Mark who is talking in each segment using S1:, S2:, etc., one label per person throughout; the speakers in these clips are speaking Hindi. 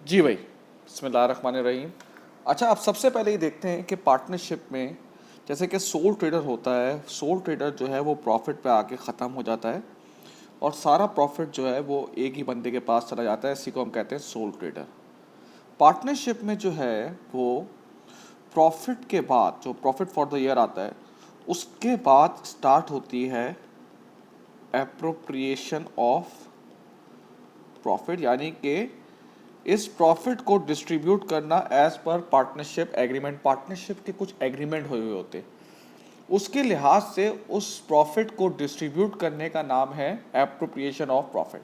S1: जी भाई, बिस्मिल्लाहिर्रहमानिर्रहीम। अच्छा, अब सबसे पहले ये देखते हैं कि पार्टनरशिप में जैसे कि सोल ट्रेडर होता है, सोल ट्रेडर जो है वो प्रॉफिट पे आके ख़त्म हो जाता है और सारा प्रॉफिट जो है वो एक ही बंदे के पास चला जाता है। इसी को हम कहते हैं सोल ट्रेडर। पार्टनरशिप में जो है वो प्रॉफिट के बाद, जो प्रॉफिट फॉर द ईयर आता है, उसके बाद स्टार्ट होती है एप्रोप्रिएशन ऑफ प्रॉफिट, यानी कि इस प्रॉफिट को डिस्ट्रीब्यूट करना as per partnership agreement. Partnership के कुछ एग्रीमेंट हुए हुए होते, उसके लिहाज से उस प्रॉफिट को डिस्ट्रीब्यूट करने का नाम है एप्रोप्रिएशन ऑफ प्रॉफिट।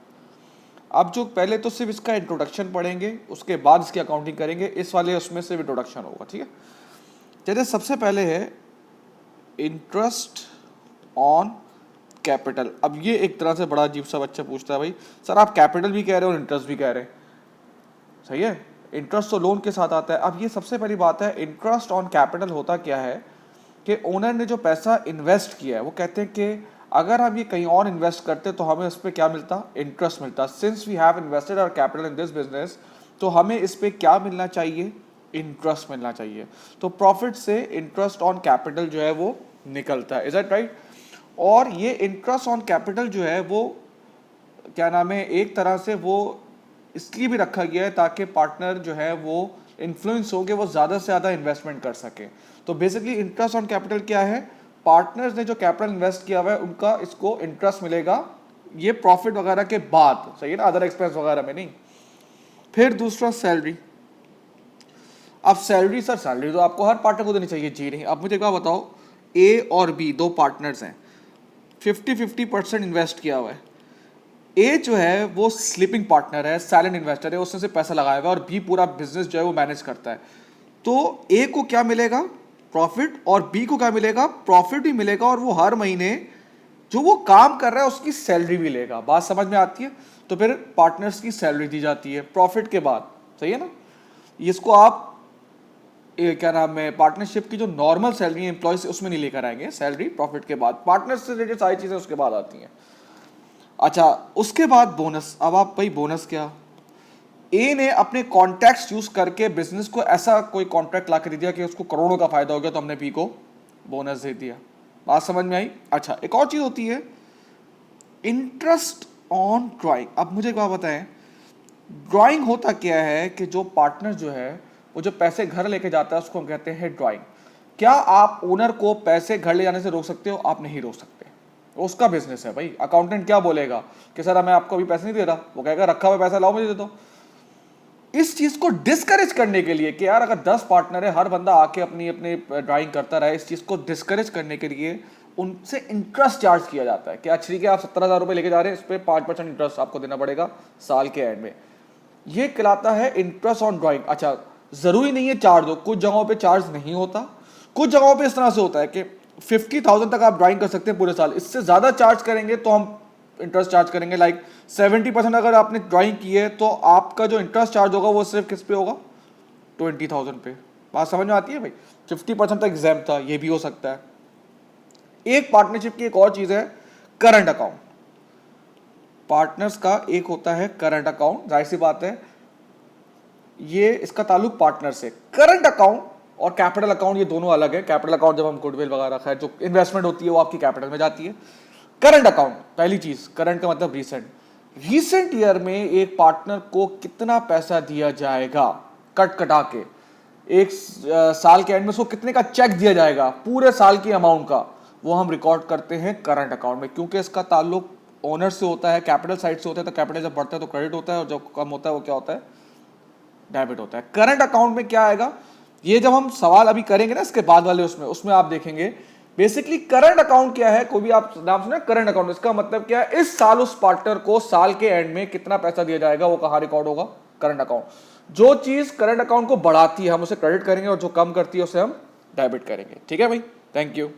S1: अब जो पहले तो सिर्फ इसका इंट्रोडक्शन पढ़ेंगे, उसके बाद इसकी अकाउंटिंग करेंगे। इस वाले उसमें सिर्फ इंट्रोडक्शन होगा, ठीक है। चलिए, सबसे पहले है इंटरेस्ट ऑन कैपिटल। अब ये एक तरह से बड़ा अजीब सा बच्चा पूछता है, भाई सर आप कैपिटल भी कह रहे हो और इंटरेस्ट भी कह रहे हैं, सही है। इंटरेस्ट तो लोन के साथ आता है। अब ये सबसे पहली बात है, इंटरेस्ट ऑन कैपिटल होता क्या है कि ओनर ने जो पैसा इन्वेस्ट किया है, वो कहते हैं कि अगर हम ये कहीं और इन्वेस्ट करते तो हमें इस पर क्या मिलता, इंटरेस्ट मिलता। Since we have invested our capital in this business, तो हमें इस पर क्या मिलना चाहिए, इंटरेस्ट मिलना चाहिए। तो प्रॉफिट से इंटरेस्ट ऑन कैपिटल जो है वो निकलता है। Is that right? और ये इंटरेस्ट ऑन कैपिटल जो है वो क्या नाम है, एक तरह से वो इसलिए भी रखा गया है ताकि पार्टनर जो है वो इन्फ्लुएंस हो के वो ज़्यादा से ज़्यादा इन्वेस्टमेंट कर सके। तो बेसिकली इंटरेस्ट ऑन कैपिटल क्या है, पार्टनर्स ने जो कैपिटल इन्वेस्ट किया हुआ है उनका इसको इंटरेस्ट मिलेगा, ये प्रॉफिट वगैरह के बाद, सही है ना, अदर एक्सपेंस वगैरह में नहीं। फिर दूसरा सैलरी। अब सैलरी, सर सैलरी तो आपको हर पार्टनर को देनी चाहिए, जी नहीं। अब मुझे क्या बताओ, ए और बी दो पार्टनर्स हैं, 50-50% इन्वेस्ट किया हुआ है। ए जो है वो स्लीपिंग पार्टनर है, साइलेंट इन्वेस्टर है, उसने से पैसा लगाया हुआ है और बी पूरा बिजनेस जो है वो मैनेज करता है। तो ए को क्या मिलेगा, प्रॉफिट, और बी को क्या मिलेगा, प्रॉफिट भी मिलेगा, और वो हर महीने जो वो काम कर रहा है उसकी सैलरी भी लेगा। बात समझ में आती है? तो फिर पार्टनर्स की सैलरी दी जाती है प्रॉफिट के बाद, सही है ना। इसको आप क्या नाम है, पार्टनरशिप की जो नॉर्मल सैलरी है एम्प्लॉय उसमें नहीं लेकर आएंगे, सैलरी प्रॉफिट के बाद, पार्टनर्स से रिलेटेड सारी चीजें उसके बाद आती हैं। अच्छा, उसके बाद बोनस। अब आप भाई बोनस क्या, ए ने अपने कॉन्टैक्ट्स यूज करके बिजनेस को ऐसा कोई कॉन्ट्रैक्ट ला कर दिया कि उसको करोड़ों का फायदा हो गया, तो हमने बी को बोनस दे दिया। बात समझ में आई? अच्छा, एक और चीज होती है इंटरेस्ट ऑन ड्राइंग। अब मुझे क्या बताएं, ड्राइंग होता क्या है कि जो पार्टनर जो है वो जो पैसे घर लेके जाता है उसको हम कहते हैं ड्राइंग। क्या आप ओनर को पैसे घर ले जाने से रोक सकते हो? आप नहीं रोक सकते, उसका बिजनेस है भाई। अकाउंटेंट क्या बोलेगा कि सर मैं आपको अभी पैसे नहीं दे रहा, वो कहेगा रखा हुआ पैसा लाओ मुझे दे दो। इस चीज को डिस्करेज करने के लिए कि यार अगर 10 पार्टनर है, हर बंदा आके अपनी अपनी ड्राइंग करता रहे, इस चीज को डिस्करेज करने के लिए उनसे इंटरेस्ट चार्ज किया जाता है कि अच्छा ठीक है, आप 17,000 रुपए लेके जा रहे हैं, इस पर 5% इंटरेस्ट आपको देना पड़ेगा साल के एंड में। ये कहलाता है इंटरेस्ट ऑन ड्राइंग। अच्छा, जरूरी नहीं है चार्ज हो, कुछ जगहों पे चार्ज नहीं होता, कुछ जगहों पे इस तरह से होता है कि 50,000 तक आप ड्राइंग कर सकते हैं पूरे साल, इससे ज्यादा चार्ज करेंगे तो हम इंटरेस्ट चार्ज करेंगे। लाइक 70% अगर आपने ड्राइंग की है तो आपका जो इंटरेस्ट चार्ज होगा वो सिर्फ किस पे होगा, 20,000 पे। बात समझ में आती है भाई? 50% तक एग्जाम था, ये भी हो सकता है। एक पार्टनरशिप की एक और चीज है करंट अकाउंट। पार्टनर्स का एक होता है करंट अकाउंट, जाहिर सी बात है ये इसका ताल्लुक पार्टनर से। करंट अकाउंट और कैपिटल अकाउंट ये दोनों अलग है। कैपिटल अकाउंट जब हम गुडविल वगैरह रखा है, जो इन्वेस्टमेंट होती है वो आपकी कैपिटल में जाती है। करंट अकाउंट, पहली चीज, करंट का मतलब रीसेंट। रीसेंट ईयर में एक पार्टनर को कितना पैसा दिया जाएगा कट कटा के, एक साल के एंड में उसको कितने का चेक दिया जाएगा पूरे साल की अमाउंट का, वो हम रिकॉर्ड करते हैं करंट अकाउंट में। क्योंकि इसका ताल्लुक ओनर से होता है, कैपिटल साइड से होता है, तो कैपिटल जब बढ़ता है तो क्रेडिट होता है और जब कम होता है वो क्या होता है, डेबिट होता है। करंट अकाउंट में क्या आएगा, ये जब हम सवाल अभी करेंगे ना इसके बाद वाले उसमें आप देखेंगे। बेसिकली करंट अकाउंट क्या है, कोई भी आप नाम सुना करंट अकाउंट, इसका मतलब क्या है, इस साल उस पार्टनर को साल के एंड में कितना पैसा दिया जाएगा वो कहां रिकॉर्ड होगा, करंट अकाउंट। जो चीज करंट अकाउंट को बढ़ाती है हम उसे क्रेडिट करेंगे और जो कम करती है उसे हम डेबिट करेंगे। ठीक है भाई, थैंक यू।